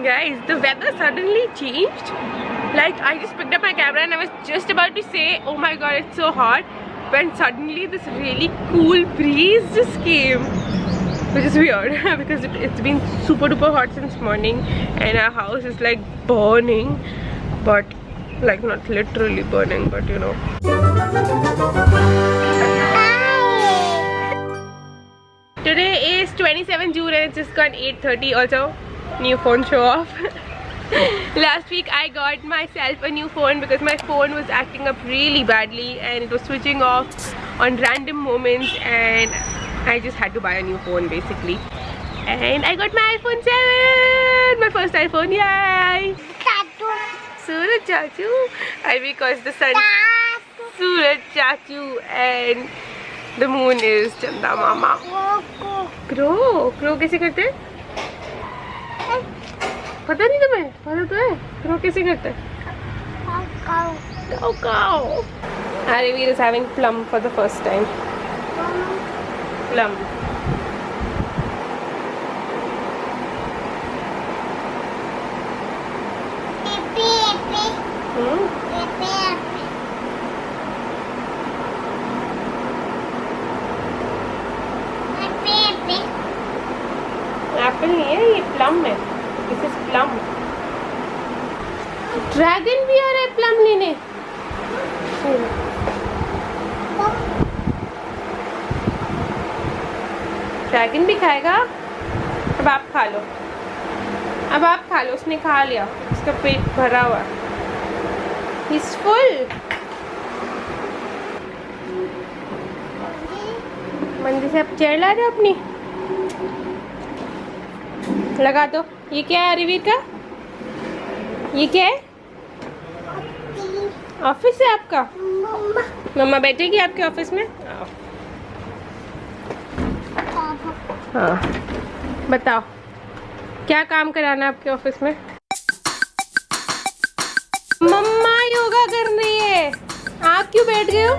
Guys, the weather suddenly changed. Like, I just picked up my camera and I was just about to say, oh my god, it's so hot, when suddenly this really cool breeze just came, which is weird because it's been super duper hot since morning and our house is like burning, but like not literally burning, but you know. Today is 27 June and it's just gone 8:30. Also, new phone show off. Last week I got myself a new phone because my phone was acting up really badly and it was switching off on random moments, and I just had to buy a new phone basically. And I got my iPhone 7, my first iPhone, yay! Suraj Chachu, I because the sun, Suraj Chachu, and the moon is Chanda Mama. Crow कैसे करते हैं? पता नहीं तुम्हें? पता तो है? Crow कैसे करते हैं? Cow. Arivir is having plum for the first time. Plum. Apple नहीं है, ये प्लम है. This is plum. ड्रैगन भी आ रहा है प्लम लेने. ड्रैगन भी खाएगा. अब आप खा लो. अब आप खा लो. उसने खा लिया, उसका पेट भरा हुआ. He's full. मंदिर से आप चेयर ला रहे हो अपनी. लगा दो. ये क्या है रिवीर का? ये क्या है? ऑफिस है आपका? मम्मा बैठेगी आपके ऑफिस में? आओ. हाँ, बताओ क्या काम कराना है आपके ऑफिस में? मम्मा योगा कर रही है. आप क्यों बैठ गए हो?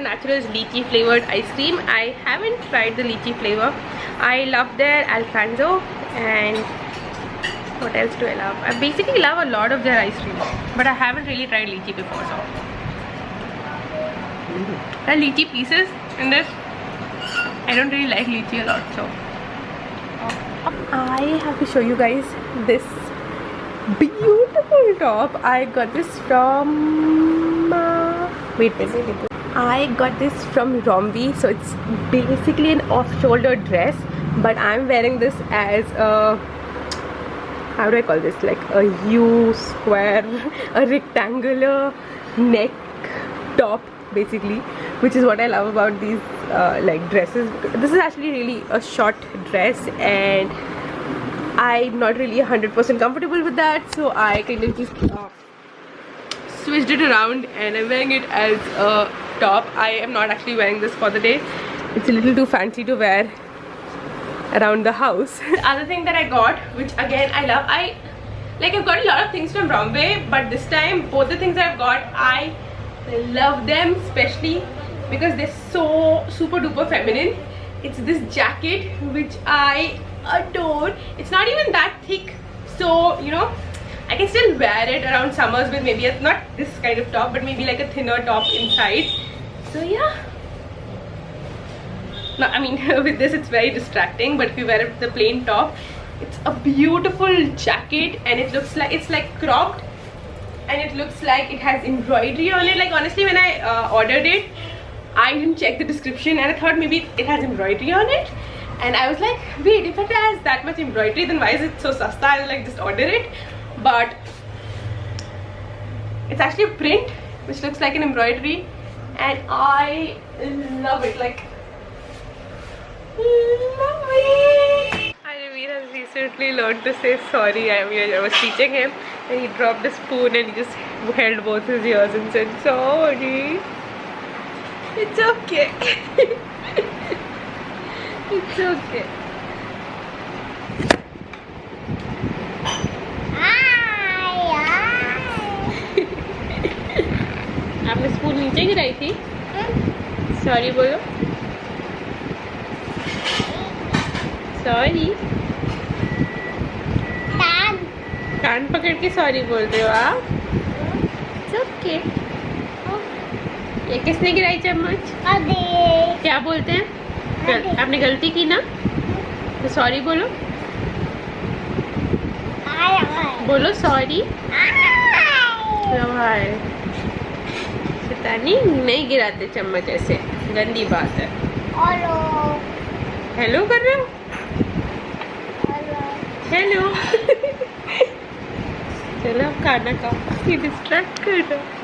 Naturals lychee flavored ice cream. I haven't tried the lychee flavor. I love their Alfonso, and what else do I love? I basically love a lot of their ice creams, but I haven't really tried lychee before. So there are lychee pieces in this. I don't really like lychee a lot, so I have to show you guys this beautiful top. I got this from wait. I got this from Rombi, so it's basically an off-shoulder dress, but I'm wearing this as a, how do I call this, like a U square, a rectangular neck top basically, which is what I love about these like dresses. This is actually really a short dress and I'm not really 100% comfortable with that, so I kind of just switched it around and I'm wearing it as a top. I am not actually wearing this for the day. It's a little too fancy to wear around the house. The other thing that I got, which again I love, I've got a lot of things from Romwe, but this time both the things I've got, I love them, especially because they're so super duper feminine. It's this jacket which I adore. It's not even that thick, so you know I can still wear it around summers with maybe not this kind of top, but maybe like a thinner top inside. So yeah. No, I mean with this it's very distracting, but if you wear it with the plain top, it's a beautiful jacket and it looks like it's like cropped and it looks like it has embroidery on it. Like honestly, when I ordered it, I didn't check the description and I thought maybe it has embroidery on it. And I was like, wait, if it has that much embroidery, then why is it so sasta? I'll like just order it. But it's actually a print which looks like an embroidery and I love it, like love it. Arivir has recently learned to say sorry. I was teaching him and he dropped a spoon and he just held both his ears and said sorry. It's okay. It's okay. आपने spoon नीचे गिराई थी? Sorry बोलो. Sorry. कान पकड़ के sorry बोल रहे हो आप? It's okay. ये किसने गिराई चम्मच? क्या बोलते हैं? आपने गलती की ना, तो सॉरी बोलो. बोलो सॉरी. भाई शैतानी, नहीं गिराते चम्मच ऐसे, गंदी बात है. हेलो कर रहे हो? हेलो. चलो खाना खाओ. ये डिस्ट्रैक्ट कर रहा है.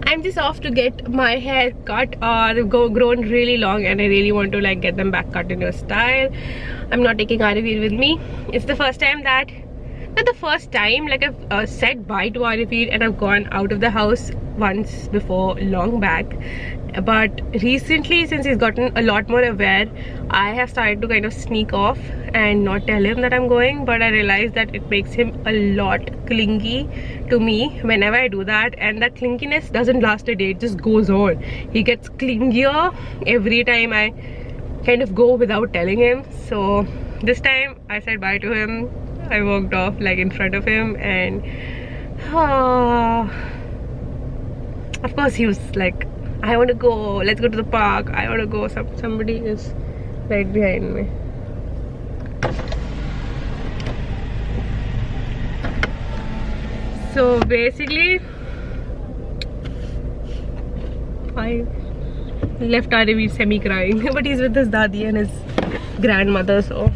I'm just off to get my hair cut. They've grown really long and I really want to like get them back cut in your style. I'm not taking Arivir with me. It's the first time that, not the first time, like I've said bye to Arivir and I've gone out of the house once before, long back. But recently, since he's gotten a lot more aware, I have started to kind of sneak off and not tell him that I'm going. But I realized that it makes him a lot clingy to me whenever I do that, and that clinginess doesn't last a day, it just goes on. He gets clingier every time I kind of go without telling him. So this time I said bye to him. I walked off like in front of him, and of course he was like, I want to go, let's go to the park, I want to go. Somebody is right behind me. So basically I left Arivir semi crying but he's with his dadi and his grandmother, so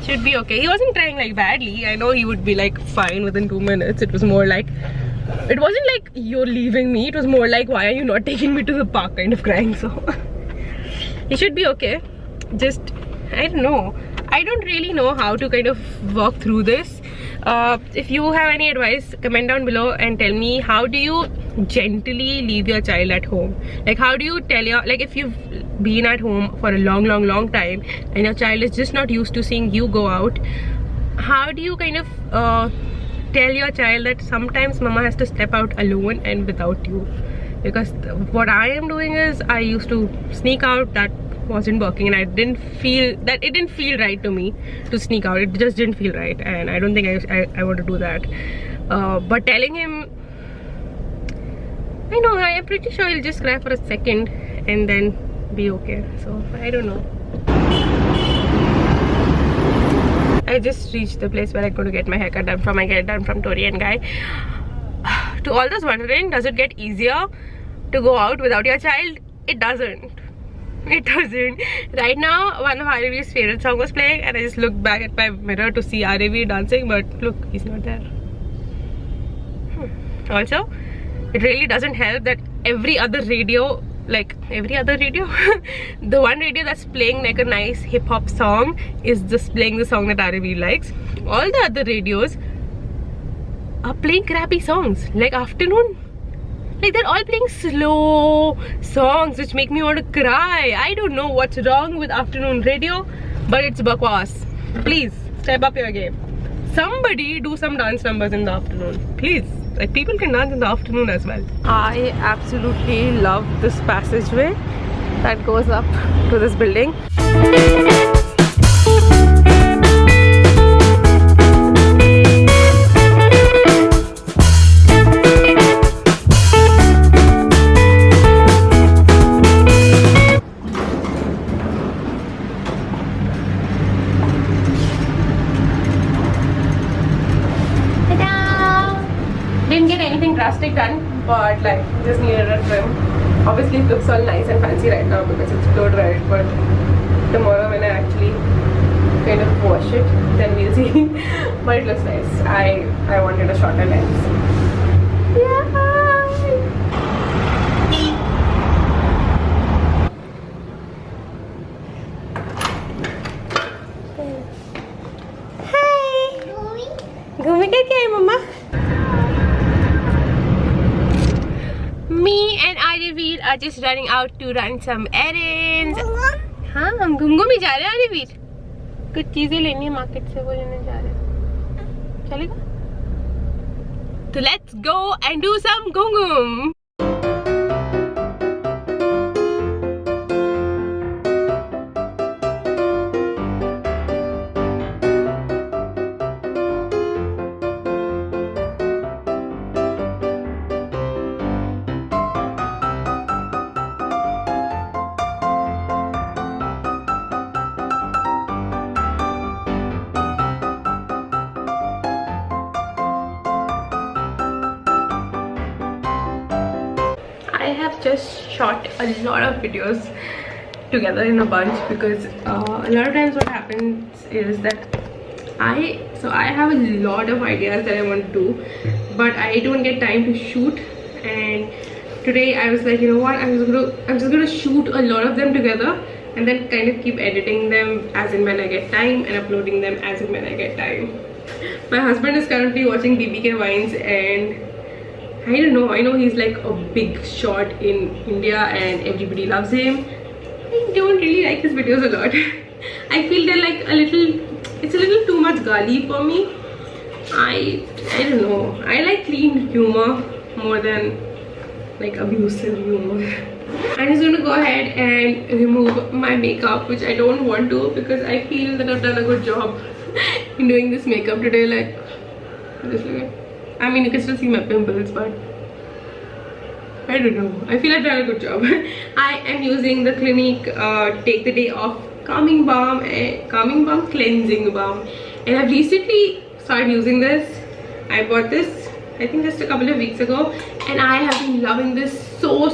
should be okay. He wasn't crying like badly. I know he would be like fine within 2 minutes. It was more like, it wasn't like you're leaving me, it was more like why are you not taking me to the park kind of crying. So he should be okay. Just, I don't know, I don't really know how to kind of walk through this. If you have any advice, comment down below and tell me, how do you gently leave your child at home? Like how do you tell your, like if you've been at home for a long time and your child is just not used to seeing you go out, how do you kind of tell your child that sometimes mama has to step out alone and without you? Because what I am doing is, I used to sneak out, that wasn't working, and I didn't feel that, it didn't feel right to me to sneak out. It just didn't feel right, and I don't think I want to do that. But telling him, I know, I am pretty sure he'll just cry for a second and then be okay. So I don't know. I just reached the place where I'm going to get my haircut done from. I get it done from Tori and Guy. To all those wondering, does it get easier to go out without your child? It doesn't. It doesn't. Right now, one of Arivir's favorite songs was playing, and I just looked back at my mirror to see Arivir dancing, but look, he's not there. Also, it really doesn't help that every other radio, like every other radio, the one radio that's playing like a nice hip-hop song is just playing the song that Arivir likes. All the other radios are playing crappy songs, like Afternoon. Like they're all playing slow songs which make me want to cry. I don't know what's wrong with Afternoon radio, but it's bakwas. Please step up your game. Somebody do some dance numbers in the afternoon, please. Like people can dance in the afternoon as well. I absolutely love this passageway that goes up to this building. Didn't get anything drastic done, but like just needed a trim. Obviously it looks all nice and fancy right now because it's blow dried, but tomorrow when I actually kind of wash it, then we'll see. But it looks nice. I wanted a shorter lens. Yeah. घूमी क्या है मम्मा? Me and Aryaveer are just running out to run some errands. हाँ हम घूम ही जा रहे हैं आर्यवीर, कुछ चीजें लेनी है मार्केट से, वो लेने जा रहे हैं, चलेगा? तो let's go and do some घूम. I have just shot a lot of videos together in a bunch because a lot of times what happens is that I have a lot of ideas that I want to do, but I don't get time to shoot. And today I was like, you know what, I'm just gonna shoot a lot of them together and then kind of keep editing them as and when I get time and uploading them as and when I get time. My husband is currently watching BBK Vines, and I don't know, I know he's like a big shot in India and everybody loves him. I don't really like his videos a lot. I feel they're like it's a little too much gali for me. I don't know, I like clean humor more than like abusive humor. I'm just gonna go ahead and remove my makeup, which I don't want to because I feel that I've done a good job in doing this makeup today. Like, just look at, I mean, you can still see my pimples, but I don't know, I feel I've done a good job. I am using the Clinique Take the Day Off Calming Balm Cleansing Balm, and I've recently started using this. I bought this I think just a couple of weeks ago, and I have been loving this so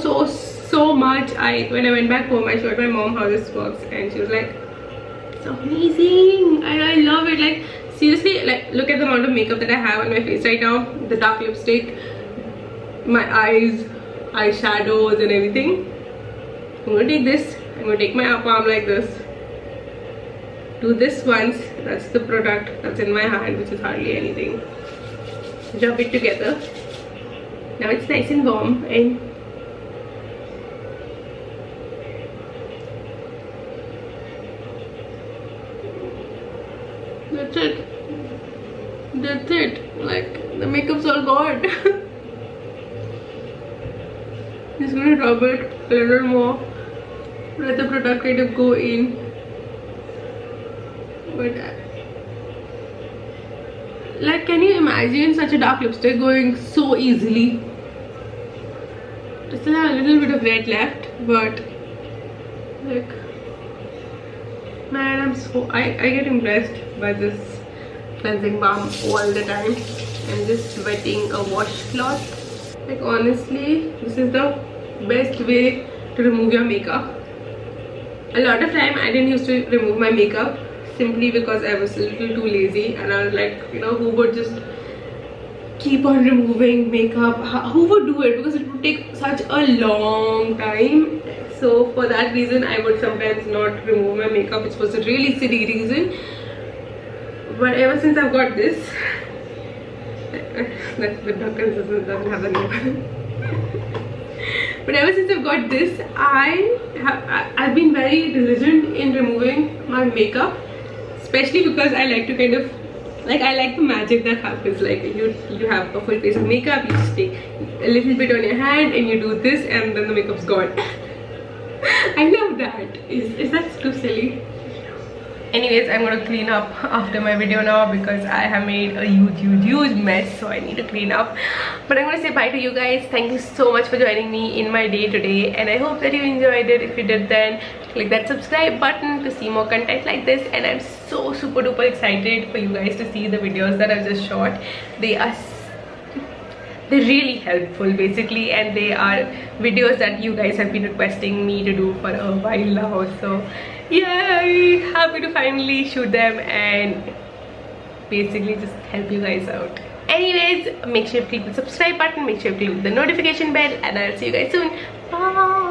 much. When I went back home, I showed my mom how this works, and she was like, it's amazing. I love it. Like, seriously, like, look at the amount of makeup that I have on my face right now, the dark lipstick, my eyes, eyeshadows and everything. I'm gonna take this, I'm gonna take my upper arm like this, do this once, that's the product that's in my hand, which is hardly anything, rub it together. Now it's nice and warm, and that's it, like, the makeup's all gone. Just gonna rub it a little more, let the product kind of go in. But like, can you imagine such a dark lipstick going so easily? I still have a little bit of red left, but like, man, I get impressed by this cleansing balm all the time. I'm just wetting a washcloth. Like, honestly, this is the best way to remove your makeup. A lot of time I didn't used to remove my makeup simply because I was a little too lazy, and I was like, you know, who would just keep on removing makeup? Who would do it? Because it would take such a long time. So for that reason, I would sometimes not remove my makeup, which was a really silly reason. But ever since I've got this, the consistent doesn't have the name. But ever since I've got this, I've been very diligent in removing my makeup, especially because I like to kind of, like, I like the magic that happens. Like, you have a full face of makeup, you just take a little bit on your hand and you do this, and then the makeup's gone. I love that. Is that too silly? Anyways, I'm gonna clean up after my video now because I have made a huge mess, so I need to clean up. But I'm gonna say bye to you guys. Thank you so much for joining me in my day today, and I hope that you enjoyed it. If you did, then click that subscribe button to see more content like this. And I'm so super duper excited for you guys to see the videos that I've just shot. They're really helpful basically, and they are videos that you guys have been requesting me to do for a while now. So yay, happy to finally shoot them and basically just help you guys out. Anyways, make sure to click the subscribe button, make sure to click the notification bell, and I'll see you guys soon. Bye.